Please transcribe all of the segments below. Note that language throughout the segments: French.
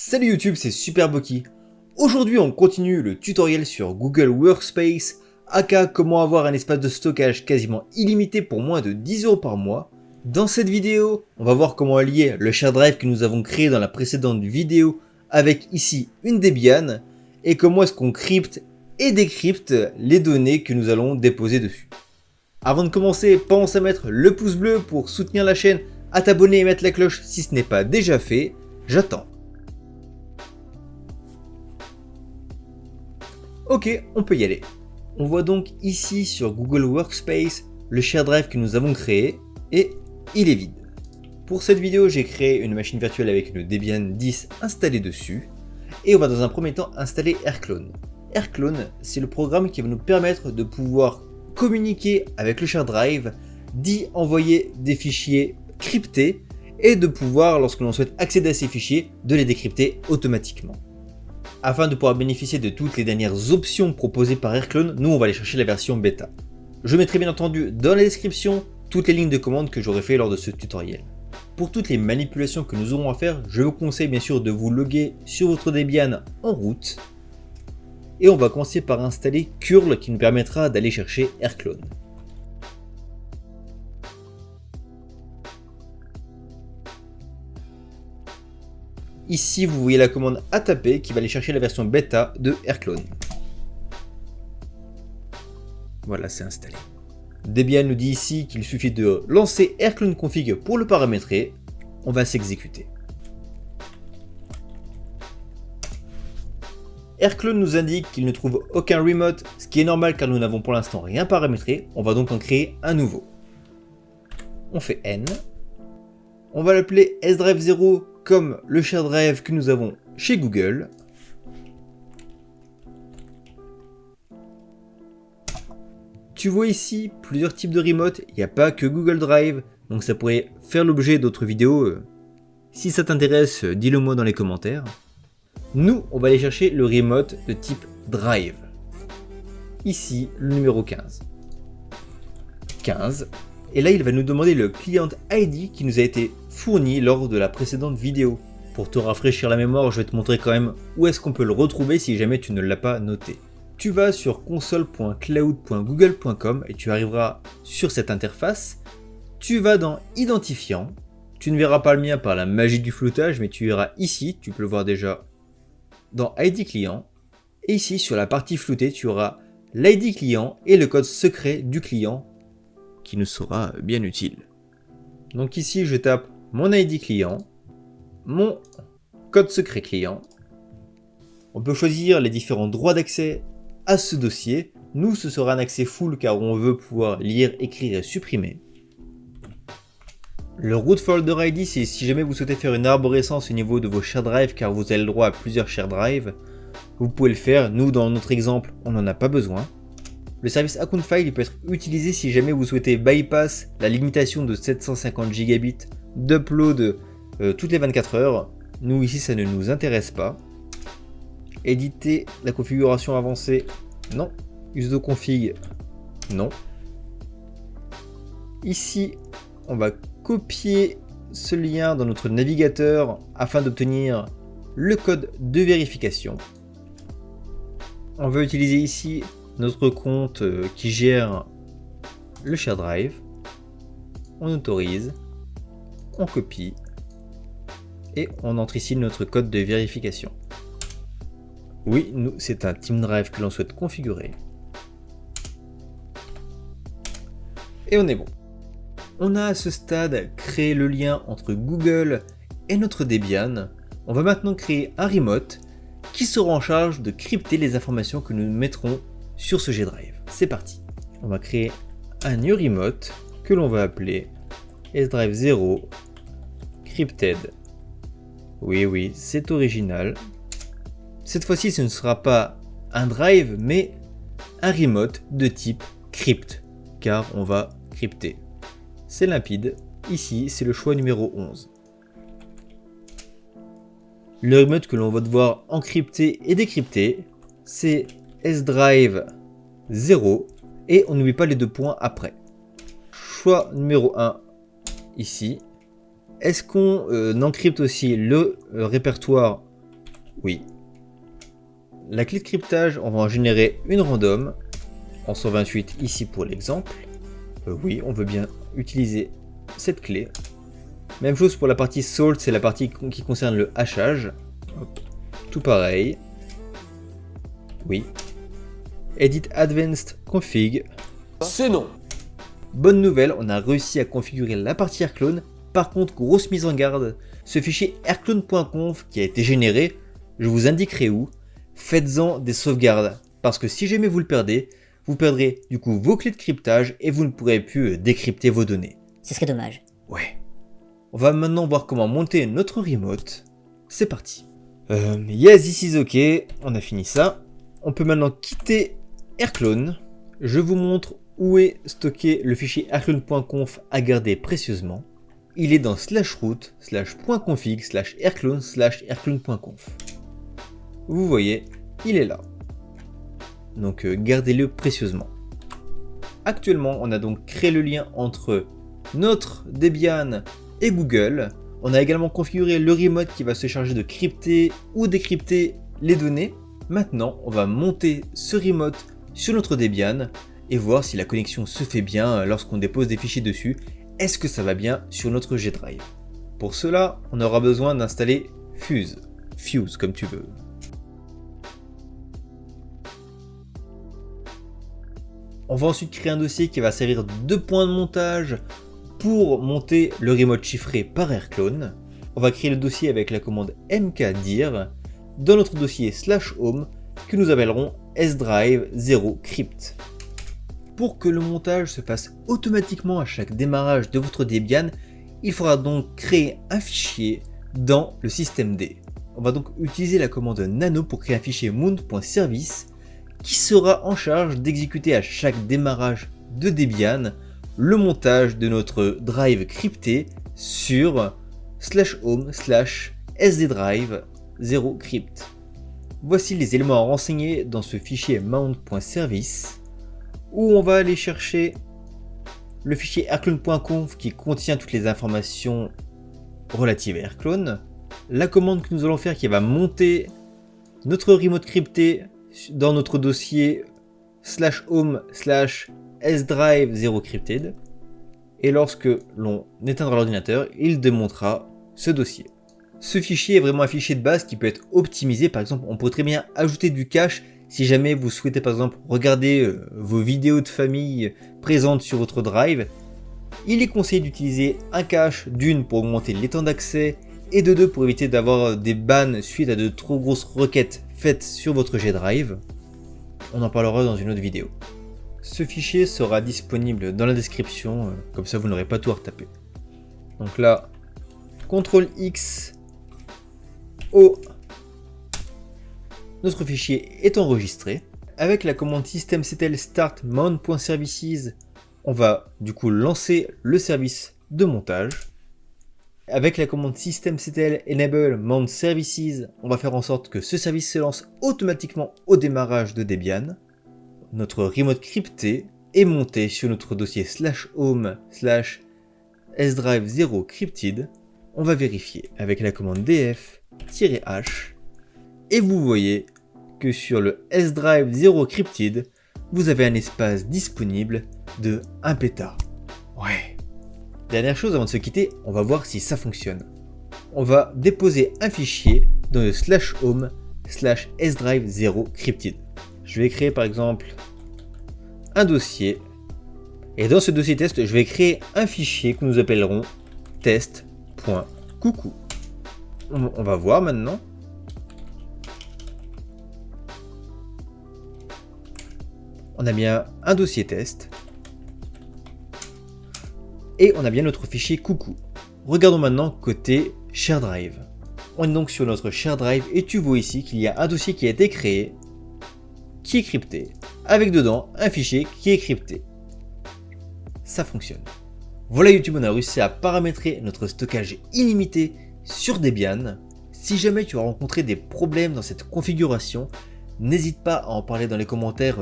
Salut YouTube, c'est Superboki. Aujourd'hui on continue le tutoriel sur Google Workspace, aka comment avoir un espace de stockage quasiment illimité pour moins de 10 € par mois. Dans cette vidéo, on va voir comment lier le share drive que nous avons créé dans la précédente vidéo avec ici une Debian et comment est-ce qu'on crypte et décrypte les données que nous allons déposer dessus. Avant de commencer, pense à mettre le pouce bleu pour soutenir la chaîne, à t'abonner et mettre la cloche si ce n'est pas déjà fait. J'attends. Ok, on peut y aller. On voit donc ici sur Google Workspace le share drive que nous avons créé et il est vide. Pour cette vidéo, j'ai créé une machine virtuelle avec une Debian 10 installée dessus et on va dans un premier temps installer Airclone. Airclone, c'est le programme qui va nous permettre de pouvoir communiquer avec le share drive, d'y envoyer des fichiers cryptés et de pouvoir, lorsque l'on souhaite accéder à ces fichiers, de les décrypter automatiquement. Afin de pouvoir bénéficier de toutes les dernières options proposées par Airclone, nous on va aller chercher la version bêta. Je mettrai bien entendu dans la description toutes les lignes de commande que j'aurai fait lors de ce tutoriel. Pour toutes les manipulations que nous aurons à faire, je vous conseille bien sûr de vous loguer sur votre Debian en route. Et on va commencer par installer curl qui nous permettra d'aller chercher Airclone. Ici, vous voyez la commande à taper qui va aller chercher la version bêta de Airclone. Voilà, c'est installé. Debian nous dit ici qu'il suffit de lancer Airclone config pour le paramétrer. On va s'exécuter. Airclone nous indique qu'il ne trouve aucun remote, ce qui est normal car nous n'avons pour l'instant rien paramétré. On va donc en créer un nouveau. On fait N. On va l'appeler sdrive0 comme le share drive que nous avons chez Google. Tu vois ici plusieurs types de remote, il n'y a pas que Google Drive, donc ça pourrait faire l'objet d'autres vidéos. Si ça t'intéresse, dis-le moi dans les commentaires. Nous, on va aller chercher le remote de type Drive. Ici, le numéro 15. 15. Et là, il va nous demander le client ID qui nous a été fourni lors de la précédente vidéo. Pour te rafraîchir la mémoire, je vais te montrer quand même où est-ce qu'on peut le retrouver si jamais tu ne l'as pas noté. Tu vas sur console.cloud.google.com et tu arriveras sur cette interface. Tu vas dans Identifiant. Tu ne verras pas le mien par la magie du floutage, mais tu verras ici, tu peux le voir déjà dans ID client. Et ici, sur la partie floutée, tu auras l'ID client et le code secret du client qui nous sera bien utile. Donc ici, je tape mon ID client, mon code secret client. On peut choisir les différents droits d'accès à ce dossier. Nous, ce sera un accès full car on veut pouvoir lire, écrire et supprimer. Le root folder ID, c'est si jamais vous souhaitez faire une arborescence au niveau de vos share drives car vous avez le droit à plusieurs share drives. Vous pouvez le faire. Nous, dans notre exemple, on n'en a pas besoin. Le service account file il peut être utilisé si jamais vous souhaitez bypass la limitation de 750 Gb d'upload toutes les 24 heures. Nous ici ça ne nous intéresse pas. Éditer la configuration avancée, non. Uso config, non. Ici on va copier ce lien dans notre navigateur afin d'obtenir le code de vérification. On va utiliser ici notre compte qui gère le share drive. On autorise, on copie et on entre ici notre code de vérification. Oui, nous, c'est un Team Drive que l'on souhaite configurer. Et on est bon. On a à ce stade créé le lien entre Google et notre Debian. On va maintenant créer un remote qui sera en charge de crypter les informations que nous mettrons sur ce G-Drive. C'est parti. On va créer un new remote que l'on va appeler sdrive0 crypted. Oui, c'est original. Cette fois-ci, ce ne sera pas un drive, mais un remote de type crypt, car on va crypter. C'est limpide. Ici, c'est le choix numéro 11. Le remote que l'on va devoir encrypter et décrypter, c'est sdrive0 et on n'oublie pas les deux points après. Choix numéro 1 ici. Est-ce qu'on encrypte aussi le répertoire Oui. La clé de cryptage, on va en générer une random, en 128 ici pour l'exemple. Oui, on veut bien utiliser cette clé. Même chose pour la partie salt, c'est la partie qui concerne le hachage. Hop. Tout pareil. Oui. Edit Advanced Config. C'est non. Bonne nouvelle, on a réussi à configurer la partie Airclone. Par contre, grosse mise en garde, ce fichier airclone.conf qui a été généré, je vous indiquerai où, faites-en des sauvegardes. Parce que si jamais vous le perdez, vous perdrez du coup vos clés de cryptage et vous ne pourrez plus décrypter vos données. Ce serait dommage. Ouais. On va maintenant voir comment monter notre remote. C'est parti. Yes, this is OK. On a fini ça. On peut maintenant quitter Airclone. Je vous montre où est stocké le fichier airclone.conf à garder précieusement. Il est dans /root /.config /airclone /airclone.conf. Vous voyez, il est là. Donc gardez-le précieusement. Actuellement, on a donc créé le lien entre notre Debian et Google. On a également configuré le remote qui va se charger de crypter ou décrypter les données. Maintenant, on va monter ce remote sur notre Debian et voir si la connexion se fait bien lorsqu'on dépose des fichiers dessus. Est-ce que ça va bien sur notre G Drive? Pour cela, on aura besoin d'installer Fuse comme tu veux. On va ensuite créer un dossier qui va servir de point de montage pour monter le remote chiffré par Airclone. On va créer le dossier avec la commande mkdir dans notre dossier /home que nous appellerons sdrive0crypt. Pour que le montage se fasse automatiquement à chaque démarrage de votre Debian, il faudra donc créer un fichier dans le systemd. On va donc utiliser la commande nano pour créer un fichier mount.service qui sera en charge d'exécuter à chaque démarrage de Debian le montage de notre drive crypté sur /home /sddrive0crypt. Voici les éléments à renseigner dans ce fichier mount.service où on va aller chercher le fichier airclone.conf qui contient toutes les informations relatives à Airclone, la commande que nous allons faire qui va monter notre remote crypté dans notre dossier /home /sdrive0crypted, et lorsque l'on éteindra l'ordinateur, il démontera ce dossier. Ce fichier est vraiment un fichier de base qui peut être optimisé. Par exemple, on peut très bien ajouter du cache si jamais vous souhaitez par exemple regarder vos vidéos de famille présentes sur votre drive. Il est conseillé d'utiliser un cache d'une pour augmenter les temps d'accès et de deux pour éviter d'avoir des bans suite à de trop grosses requêtes faites sur votre G Drive. On en parlera dans une autre vidéo. Ce fichier sera disponible dans la description, comme ça vous n'aurez pas tout à retaper. Donc là, CTRL X, O, notre fichier est enregistré. Avec la commande systemctl start mount.services, on va du coup lancer le service de montage. Avec la commande systemctl enable mount services, on va faire en sorte que ce service se lance automatiquement au démarrage de Debian. Notre remote crypté est monté sur notre dossier /home /sdrive0crypted. On va vérifier avec la commande df-h et vous voyez que sur le sdrive0crypted, vous avez un espace disponible de 1 péta. Ouais. Dernière chose avant de se quitter, on va voir si ça fonctionne. On va déposer un fichier dans le /home /sdrive0crypted. Je vais créer par exemple un dossier et dans ce dossier test, je vais créer un fichier que nous appellerons test.coucou. On va voir maintenant. On a bien un dossier test et on a bien notre fichier coucou. Regardons maintenant côté share drive. On est donc sur notre share drive et tu vois ici qu'il y a un dossier qui a été créé, qui est crypté, avec dedans un fichier qui est crypté. Ça fonctionne. Voilà YouTube, on a réussi à paramétrer notre stockage illimité sur Debian. Si jamais tu as rencontré des problèmes dans cette configuration, n'hésite pas à en parler dans les commentaires,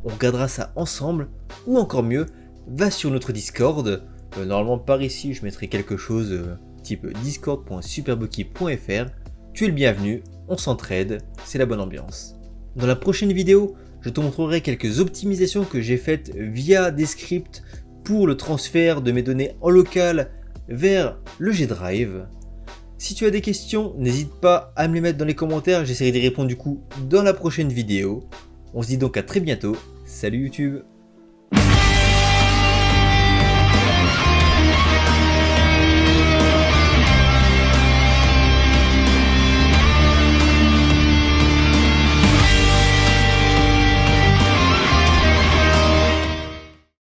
on regardera ça ensemble. Ou encore mieux, va sur notre Discord. Normalement par ici je mettrai quelque chose type discord.superbucky.fr. Tu es le bienvenu, on s'entraide, c'est la bonne ambiance. Dans la prochaine vidéo, je te montrerai quelques optimisations que j'ai faites via des scripts pour le transfert de mes données en local vers le G Drive. Si tu as des questions, n'hésite pas à me les mettre dans les commentaires, j'essaierai d'y répondre du coup dans la prochaine vidéo. On se dit donc à très bientôt, salut YouTube!